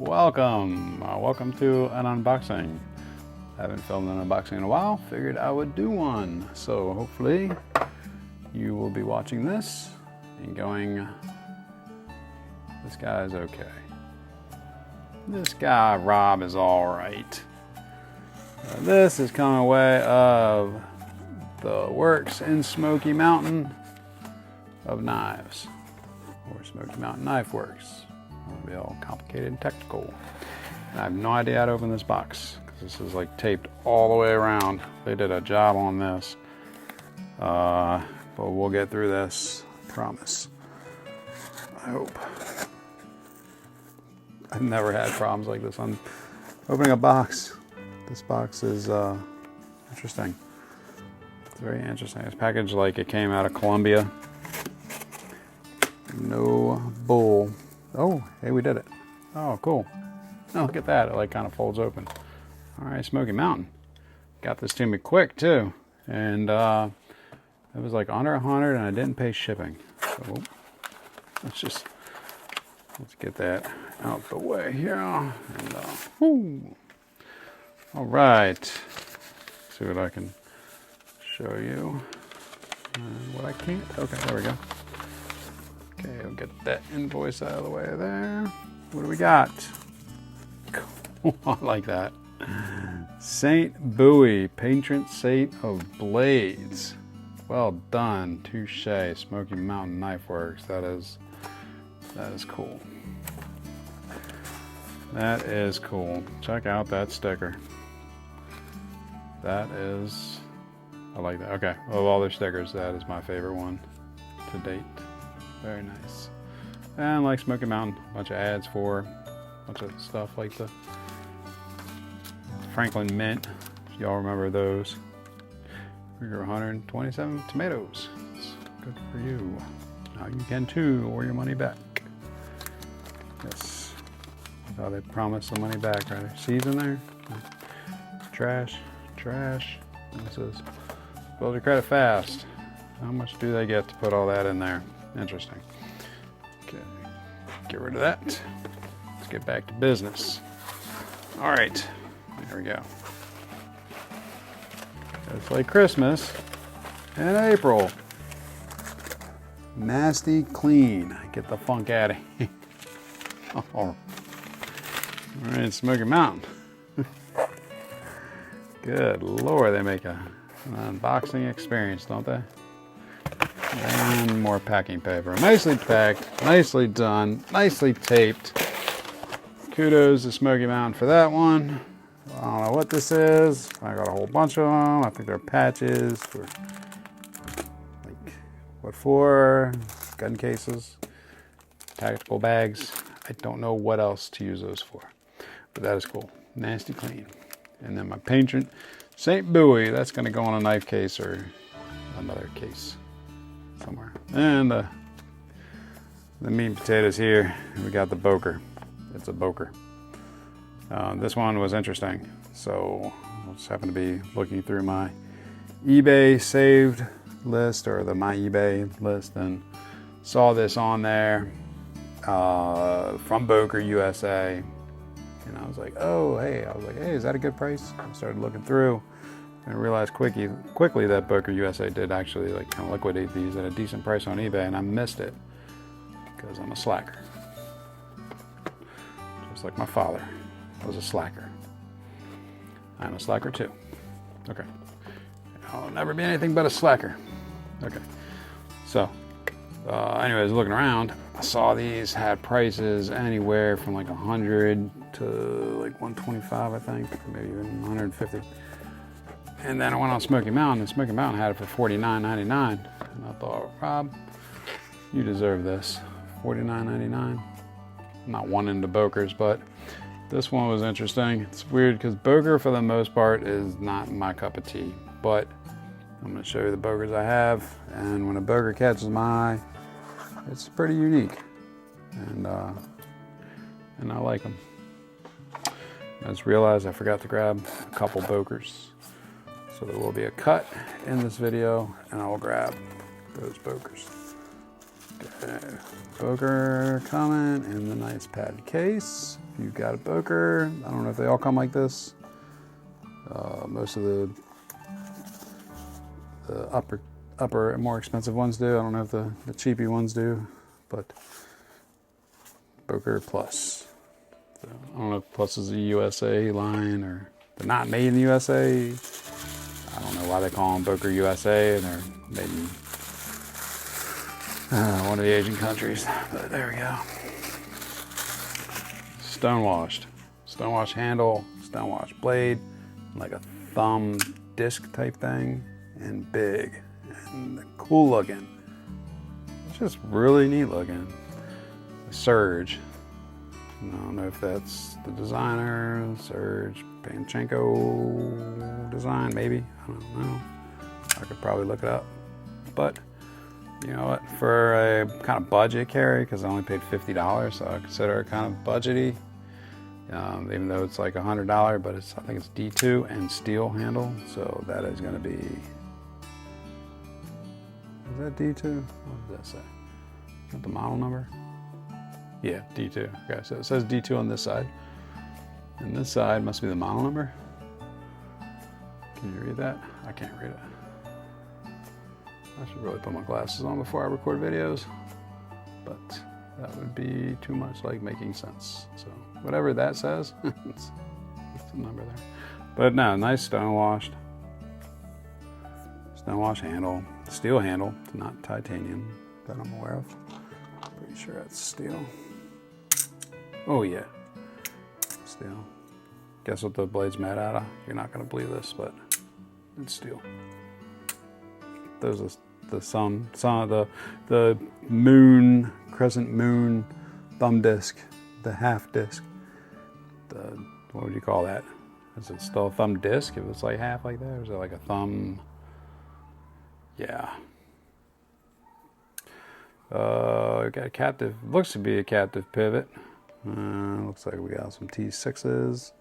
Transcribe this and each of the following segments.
Welcome to an unboxing. I haven't filmed an unboxing in a while, figured I would do one. So hopefully you will be watching this and going, this guy's okay. This guy, Rob, is all right. This is coming away of the Works in Smoky Mountain of Knives, or Smoky Mountain Knife Works. It'll be all complicated and technical. And I have no idea how to open this box because this is like taped all the way around. They did a job on this, but we'll get through this, I promise. I hope. I've never had problems like this on opening a box. This box is interesting. It's very interesting. It's packaged like it came out of Colombia. No bull. Oh, hey, we did it. Oh, cool. Oh, look at that. It like kind of folds open. All right, Smoky Mountain. Got this to me quick too. And it was like under 100 and I didn't pay shipping. So let's get that out the way here. And whoo. All right. See what I can show you. What I can't. Okay, there we go. Okay, I'll get that invoice out of the way there. What do we got? Cool, I like that. St. Bowie, patron saint of blades. Well done, touche. Smoky Mountain Knife Works. That is cool. That is cool. Check out that sticker. That is, I like that. Okay, of all their stickers, that is my favorite one to date. Very nice. And like Smoky Mountain, a bunch of ads for a bunch of stuff like the Franklin Mint. If y'all remember those. We grew 127 tomatoes. It's good for you. Now you can too, or your money back. Yes. Oh, they promised the money back, right? Seeds in there. Trash. And it says, build your credit fast. How much do they get to put all that in there? Interesting. Okay, get rid of that. Let's get back to business. All right, there we go. It's like Christmas in April. Nasty clean. Get the funk out of here. Oh. All right, Smoky Mountain. Good Lord, they make an unboxing experience, don't they? And more packing paper. Nicely packed, nicely done, nicely taped. Kudos to Smoky Mountain for that one. I don't know what this is. I got a whole bunch of them. I think they're patches for, like, what for? Gun cases, tactical bags. I don't know what else to use those for, but that is cool. Nasty clean. And then my patron, St. Bowie. That's going to go on a knife case or another case somewhere. And the meat and potatoes here. We got the Boker. It's a Boker. This one was interesting. So I just happened to be looking through my eBay saved list, or my eBay list, and saw this on there from Boker, USA. And I was like, oh, hey. Is that a good price? I started looking through. And I realized quickly that Boker USA did actually like kind of liquidate these at a decent price on eBay, and I missed it because I'm a slacker. Just like my father was a slacker. I'm a slacker too. Okay. I'll never be anything but a slacker. Okay. So, anyways, looking around, I saw these had prices anywhere from like 100 to like 125, I think, maybe even 150. And then I went on Smoky Mountain, and Smoky Mountain had it for $49.99. And I thought, Rob, you deserve this. $49.99. I'm not one into Bokers, but this one was interesting. It's weird because Boker, for the most part, is not my cup of tea. But I'm going to show you the Bokers I have. And when a Boker catches my eye, it's pretty unique. And I like them. I just realized I forgot to grab a couple Bokers. So there will be a cut in this video, and I will grab those Bokers. Okay. Boker coming in the nice padded case. If you've got a Boker. I don't know if they all come like this. Most of the upper more expensive ones do. I don't know if the cheapy ones do, but Boker Plus. So, I don't know if Plus is a USA line or they're not made in the USA. I don't know why they call them Boker USA, and they're made in one of the Asian countries. But there we go. Stonewashed. Stonewashed handle, stonewashed blade, like a thumb disc type thing, and big and cool looking. It's just really neat looking. The Surge. I don't know if that's the designer, Serge Panchenko design, maybe. I don't know. I could probably look it up. But you know what? For a kind of budget carry, because I only paid $50, so I consider it kind of budgety. Even though it's like $100, but I think it's D2 and steel handle, so that is going to be. Is that D2? What does that say? Is that the model number? Yeah, D2. Okay, so it says D2 on this side, and this side must be the model number. Can you read that? I can't read it. I should really put my glasses on before I record videos, but that would be too much like making sense. So whatever that says, it's the number there. But no, nice stonewashed handle, steel handle, not titanium that I'm aware of. Pretty sure that's steel. Oh yeah, steel. Guess what the blade's made out of? You're not gonna believe this, but it's steel. Those are the moon, crescent moon, thumb disc, the half disc. What would you call that? Is it still a thumb disc if it's like half like that? Or is it like a thumb? Yeah. Got a captive, looks to be a captive pivot. Looks like we got some T6s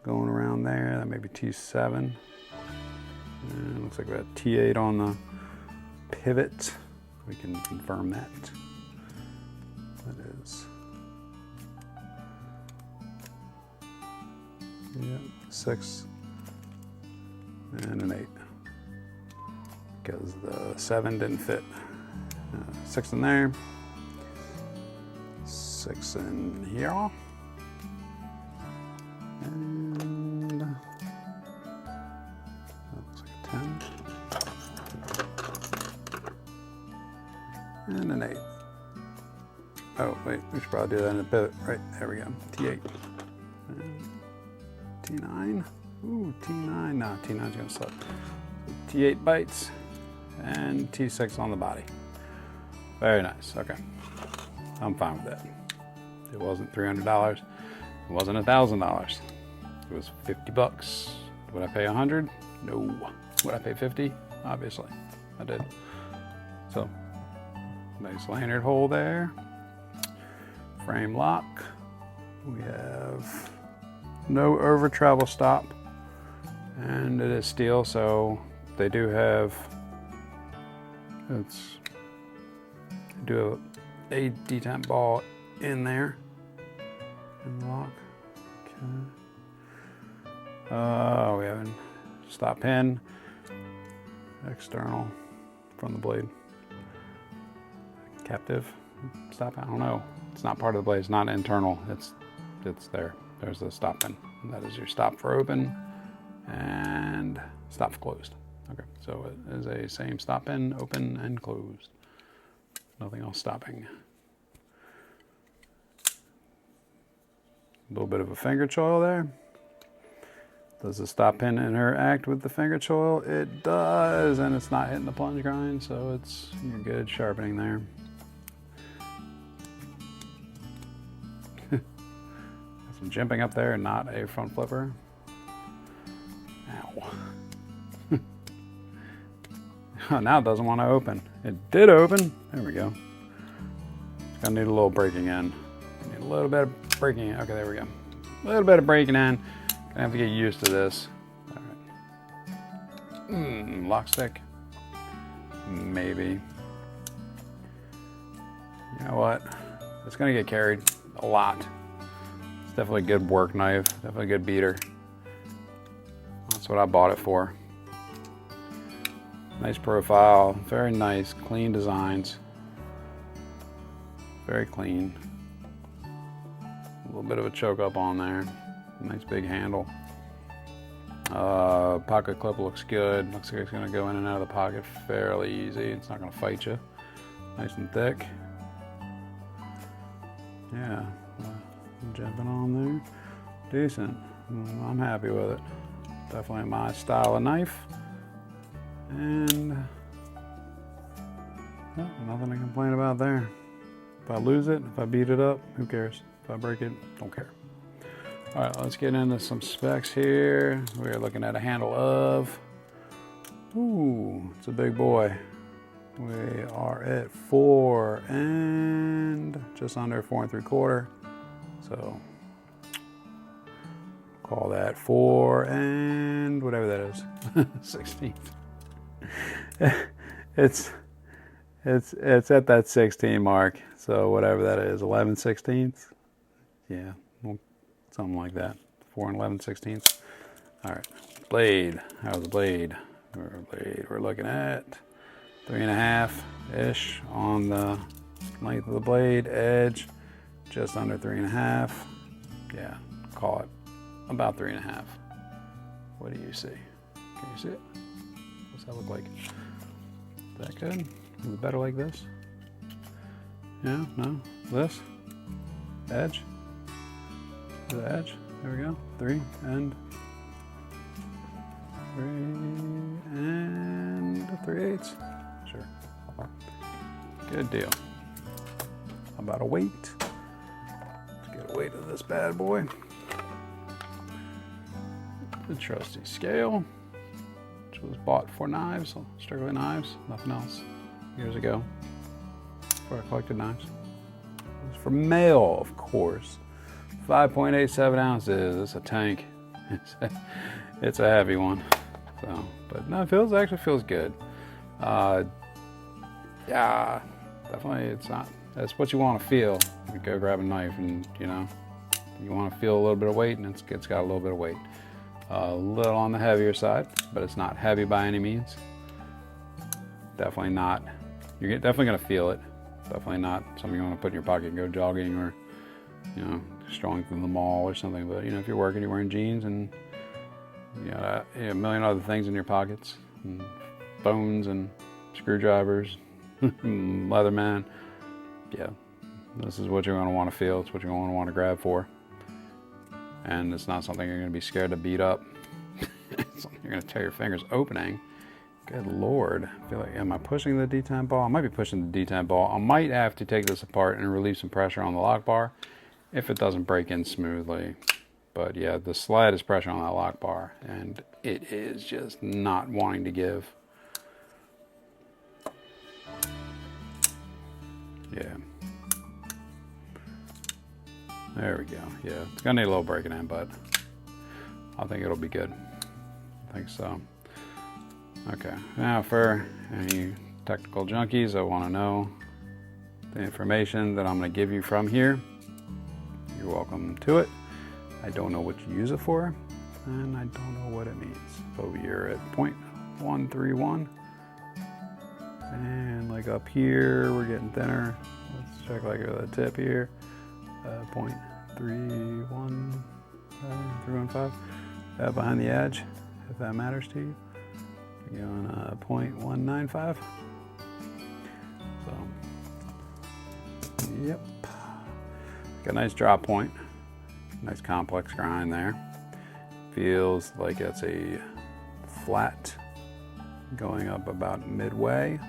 going around there. That may be T7. And looks like we got T8 on the pivot. We can confirm that. That is. Yeah, 6 and an 8. Because the 7 didn't fit. 6 in there. 6 in here. And that looks like a 10. And an 8. Oh, wait, we should probably do that in a pivot. Right, there we go. T8. And T9. Ooh, T9. No, T9's gonna suck. T8 bites and T6 on the body. Very nice. Okay. I'm fine with that. It wasn't $300. It wasn't $1,000. It was $50. Would I pay $100? No. Would I pay $50? Obviously, I did. So, nice lanyard hole there. Frame lock. We have no over travel stop, and it is steel, so they do have. They do a detent ball in there. In the lock. Okay. We have a stop pin. External from the blade. Captive stop. I don't know. It's not part of the blade. It's not internal. It's there. There's the stop pin. That is your stop for open and stop for closed. Okay, so it is a same stop pin, open and closed. Nothing else stopping. A little bit of a finger choil there. Does the stop pin interact with the finger choil? It does, and it's not hitting the plunge grind, so you're good sharpening there. Some jimping up there, not a front flipper. Ow. Now it doesn't want to open. It did open. There we go. It's gonna need a little breaking in. Need a little bit of breaking in. Okay, there we go. A little bit of breaking in. Gonna have to get used to this. All right. Lock stick. Maybe. You know what? It's gonna get carried a lot. definitely a good work knife, definitely a good beater. That's what I bought it for. Nice profile, very nice, clean designs. Very clean. A little bit of a choke up on there. Nice big handle. Pocket clip looks good. Looks like it's gonna go in and out of the pocket fairly easy. It's not gonna fight you. Nice and thick. Yeah, jumping on there. Decent. I'm happy with it. Definitely my style of knife. And yeah, nothing to complain about there. If I lose it, if I beat it up, who cares? If I break it, don't care. All right, let's get into some specs here. We're looking at a handle of, ooh, it's a big boy. We are at 4 and just under 4 3/4. So call that 4 and whatever that is, 16th. It's at that 16 mark. So whatever that is, 11/16. Yeah, well, something like that. 4 and 11/16. All right, blade. How's the blade? We're looking at 3.5-ish on the length of the blade. Edge, just under 3.5. Yeah, call it about 3.5. What do you see? Can you see it? What's that look like? Is that good? Is it better like this? Yeah, no, this? Edge? The edge? There we go. 3 and 3/8. Sure. Good deal. How about a weight? Let's get a weight of this bad boy. The trusty scale, which was bought for knives, strictly knives, nothing else, years ago, before I collected knives. It was for mail, of course. 5.87 ounces. It's a tank. It's a heavy one. So, but no, it actually feels good. Yeah, definitely. It's not. That's what you want to feel. You go grab a knife, and you want to feel a little bit of weight, and it's got a little bit of weight. A little on the heavier side, but it's not heavy by any means. Definitely not. You're definitely gonna feel it. Definitely not something you want to put in your pocket and go jogging or, strolling through the mall or something. But if you're working, you're wearing jeans and you got a million other things in your pockets, and phones and screwdrivers, Leatherman. Yeah, this is what you're gonna want to feel. It's what you're gonna want to grab for. And it's not something you're going to be scared to beat up. It's something you're going to tear your fingers opening. Good Lord. I feel like, am I pushing the detent ball? I might be pushing the detent ball. I might have to take this apart and relieve some pressure on the lock bar if it doesn't break in smoothly. But yeah, the slightest pressure on that lock bar, and it is just not wanting to give. Yeah. There we go. Yeah, it's gonna need a little breaking in, but I think it'll be good. I think so. Okay, now for any technical junkies that want to know the information that I'm gonna give you from here, you're welcome to it. I don't know what you use it for, and I don't know what it means. So you're at 0.131, and like up here, we're getting thinner. Let's check like the tip here. 0.315 behind the edge, if that matters to you. You're going 0.195. So, yep. Got a nice drop point, nice complex grind there. Feels like it's a flat going up about midway. A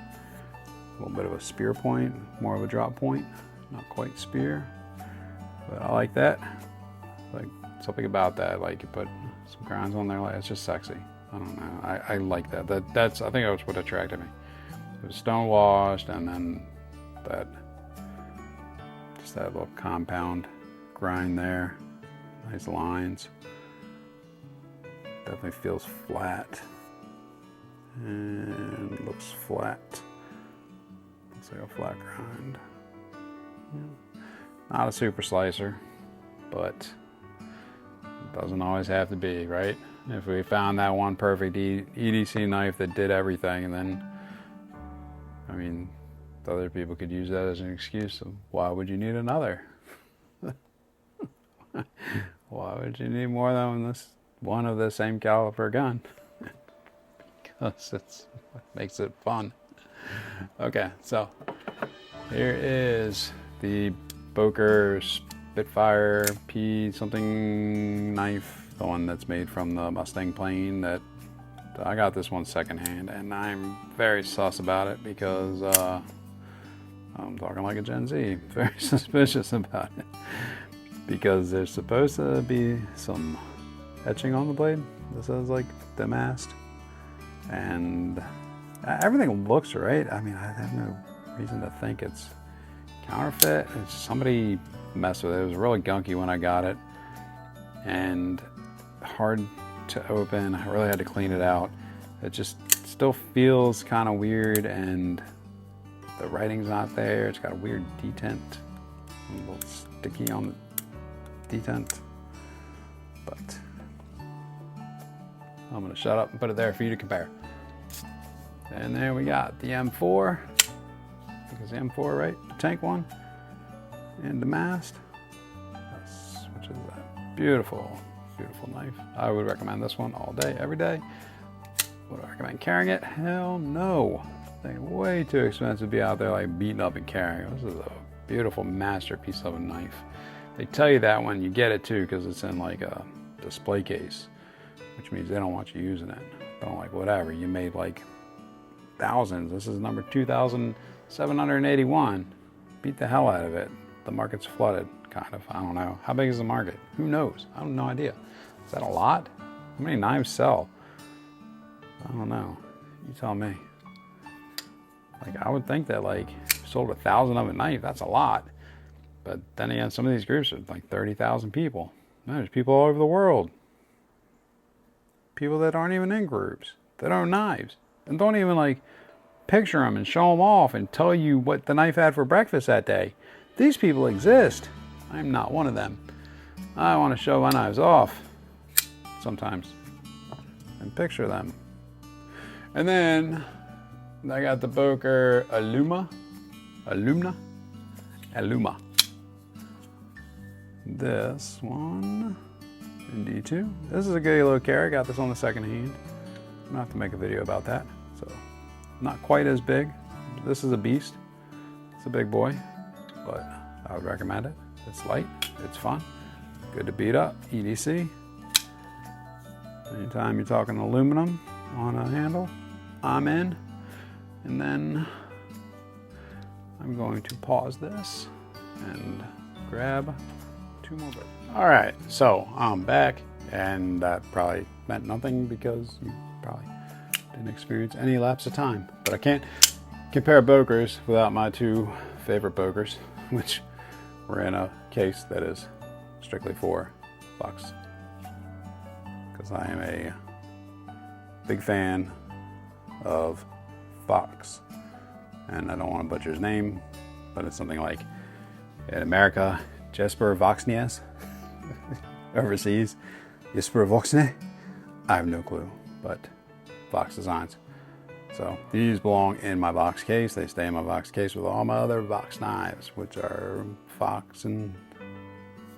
little bit of a spear point, more of a drop point, not quite spear. But I like that. Like something about that. Like you put some grinds on there. Like it's just sexy. I don't know. I like that. I think that's what attracted me. It was stone washed, and then that little compound grind there. Nice lines. Definitely feels flat. And looks flat. Looks like a flat grind. Yeah. Not a super slicer, but Doesn't always have to be, right? If we found that one perfect EDC knife that did everything, and then, I mean, other people could use that as an excuse of why would you need another? Why would you need more than this one of the same caliber gun? Because it's what makes it fun. Okay, so here is the Boker Spitfire P something knife, the one that's made from the Mustang plane. That I got this one secondhand, and I'm very sus about it because I'm talking like a Gen Z, very suspicious about it, because there's supposed to be some etching on the blade. This is like damasked, and everything looks right. I mean, I have no reason to think it's counterfeit. It's somebody messed with it. It was really gunky when I got it, and hard to open. I really had to clean it out. It just still feels kind of weird, and the writing's not there. It's got a weird detent, a little sticky on the detent, but I'm gonna shut up and put it there for you to compare. And there we got the M4, because the M4, right? The tank one, and the mast. Which is that beautiful, beautiful knife. I would recommend this one all day, every day. Would I recommend carrying it? Hell no. It's way too expensive to be out there like beating up and carrying it. This is a beautiful masterpiece of a knife. They tell you that when you get it too, because it's in like a display case, which means they don't want you using it. Don't like whatever. You made like thousands. This is number 2,781. Beat the hell out of it. The market's flooded, kind of. I don't know. How big is the market? Who knows? I have no idea. Is that a lot? How many knives sell? I don't know. You tell me. Like, I would think that like sold 1,000 of a knife, that's a lot. But then again, some of these groups are like 30,000 people. No, there's people all over the world. People that aren't even in groups, that own knives, and don't even like picture them and show them off and tell you what the knife had for breakfast that day. These people exist. I'm not one of them. I want to show my knives off sometimes and picture them. And then I got the Boker Aluma. This one in D2. This is a good little carry. I got this on the second hand. I'm gonna have to make a video about that. So, not quite as big. This is a beast. It's a big boy, but I would recommend it. It's light, it's fun, good to beat up, EDC. Anytime you're talking aluminum on a handle, I'm in. And then I'm going to pause this and grab 2 more bits. All right, so I'm back, and that probably meant nothing because you probably didn't experience any lapse of time. But I can't compare Bokers without my 2 favorite Bokers, which were in a case that is strictly for Fox, because I am a big fan of Fox, and I don't want to butcher his name, but it's something like, in America, Jesper Voxnies. Overseas, Jesper Voxne. I have no clue, but Fox Designs. So these belong in my Vox case. They stay in my Vox case with all my other Vox knives, which are Fox and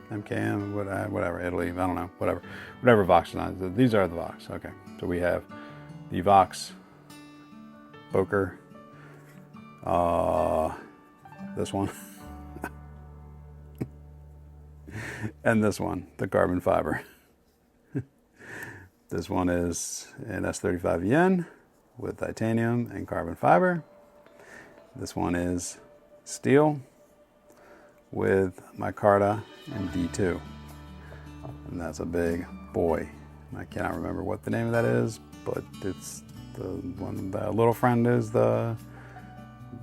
MKM, whatever, Italy, I don't know, whatever Vox Designs. These are the Vox. Okay, so we have the Vox Boker, this one, and this one, the carbon fiber. This one is an S35 yen with titanium and carbon fiber. This one is steel with micarta and D2. And that's a big boy. I cannot remember what the name of that is, but it's the one, the little friend is the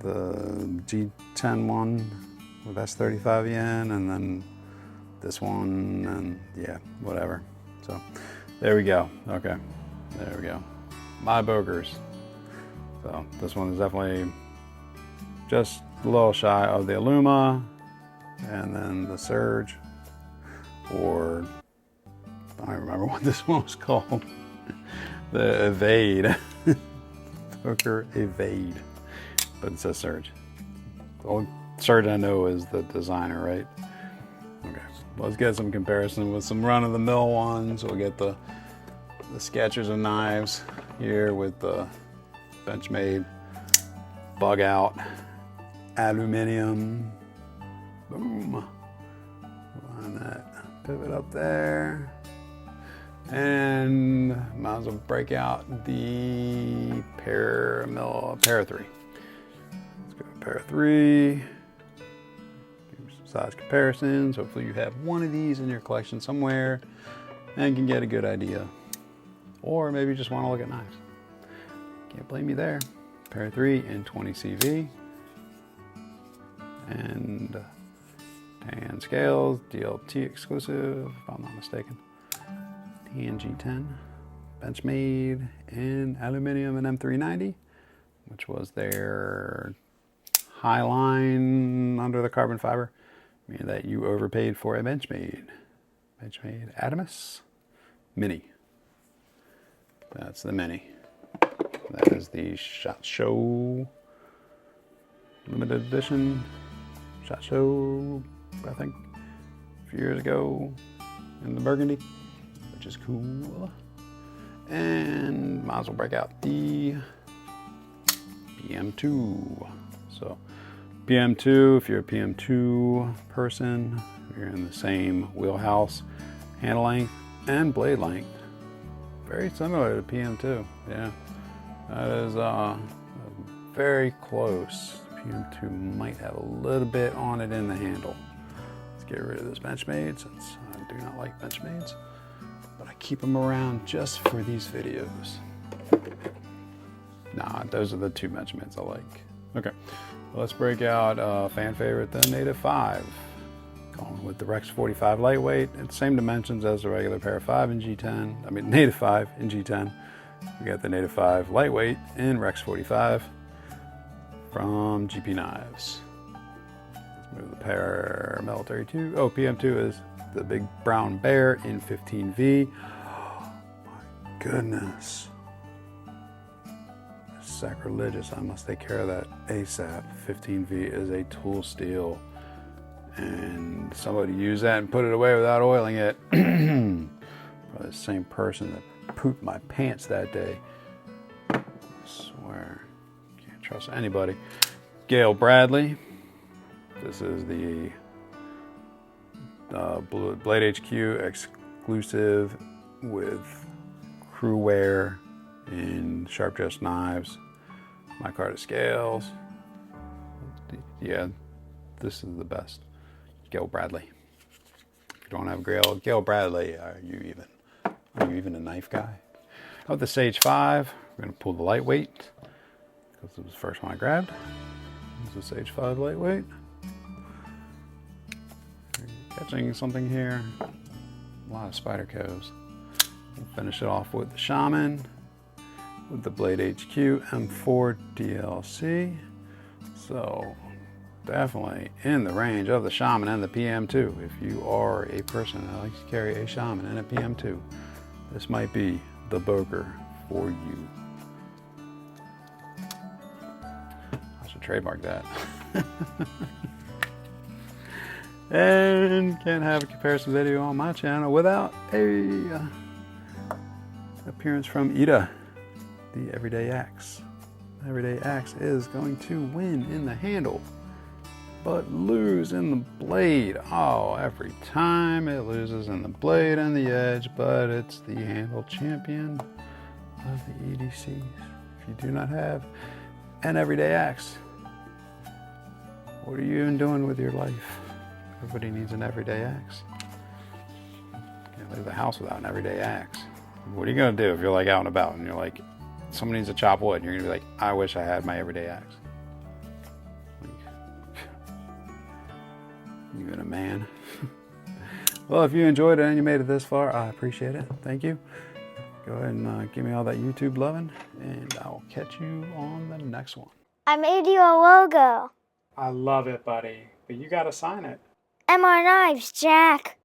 G10 one with S35 yen, and then this one, and yeah, whatever. So there we go. Okay, there we go. My Bokers. So this one is definitely just a little shy of the Aluma, and then the Surge, or I don't remember what this one was called. The Evade. Boker Evade. But it says Surge. The Surge I know is the designer, right? Okay, let's get some comparison with some run-of-the-mill ones. We'll get the Skechers of knives here with the Benchmade bug out aluminum. Boom. Line that pivot up there. And might as well break out the pair 3. Let's go pair 3. Give some size comparisons. Hopefully you have one of these in your collection somewhere and can get a good idea. Or maybe you just want to look at knives. Can't blame you there. Pair 3 in 20 CV. And tan scales, DLT exclusive, if I'm not mistaken. Tan G10, Benchmade in aluminum and M390, which was their high line under the carbon fiber, meaning that you overpaid for a Benchmade. Benchmade Adamus Mini. That's the Mini. That is the SHOT Show limited edition. SHOT Show, I think, a few years ago in the burgundy, which is cool. And might as well break out the PM2. So PM2, if you're a PM2 person, you're in the same wheelhouse, handle length and blade length. Very similar to PM2, yeah. That is very close. PM2 might have a little bit on it in the handle. Let's get rid of this Benchmade since I do not like Benchmades, but I keep them around just for these videos. Nah, those are the two Benchmades I like. Okay, let's break out fan favorite, the Native 5. Going with the Rex 45 lightweight. It's same dimensions as the regular pair 5 in G10. I mean, Native 5 in G10. We got the Native 5 lightweight in Rex 45 from GP Knives. Let's move the pair Military 2. Oh, PM2 is the big brown bear in 15V. Oh my goodness. That's sacrilegious. I must take care of that ASAP. 15V is a tool steel. And somebody used that and put it away without oiling it. Probably the same person that pooped my pants that day. I swear. Can't trust anybody. Gail Bradley. This is the Blade HQ exclusive with crew wear in sharp dressed knives. Micarta scales. Yeah, this is the best. Gail Bradley. If you don't have Gail Bradley, are you even a knife guy? Of the Sage 5, we're going to pull the lightweight because it was the first one I grabbed. This is the Sage 5 lightweight. Catching something here. A lot of spider coves. We'll finish it off with the Shaman, with the Blade HQ M4 DLC. So definitely in the range of the Shaman and the PM2. If you are a person that likes to carry a Shaman and a PM2, this might be the Boker for you. I should trademark that. And can't have a comparison video on my channel without a appearance from Ida, the Everyday Axe. Everyday Axe is going to win in the handle, but lose in the blade. Oh, every time it loses in the blade and the edge, but it's the handle champion of the EDCs. If you do not have an Everyday Axe, what are you even doing with your life? Everybody needs an Everyday Axe. Can't leave the house without an Everyday Axe. What are you gonna do if you're like out and about and you're like, someone needs to chop wood, and you're gonna be like, I wish I had my Everyday Axe. You and a man. Well, if you enjoyed it and you made it this far, I appreciate it. Thank you. Go ahead and give me all that YouTube loving, and I'll catch you on the next one. I made you a logo. I love it, buddy. But you gotta sign it. MR Knives, Jack.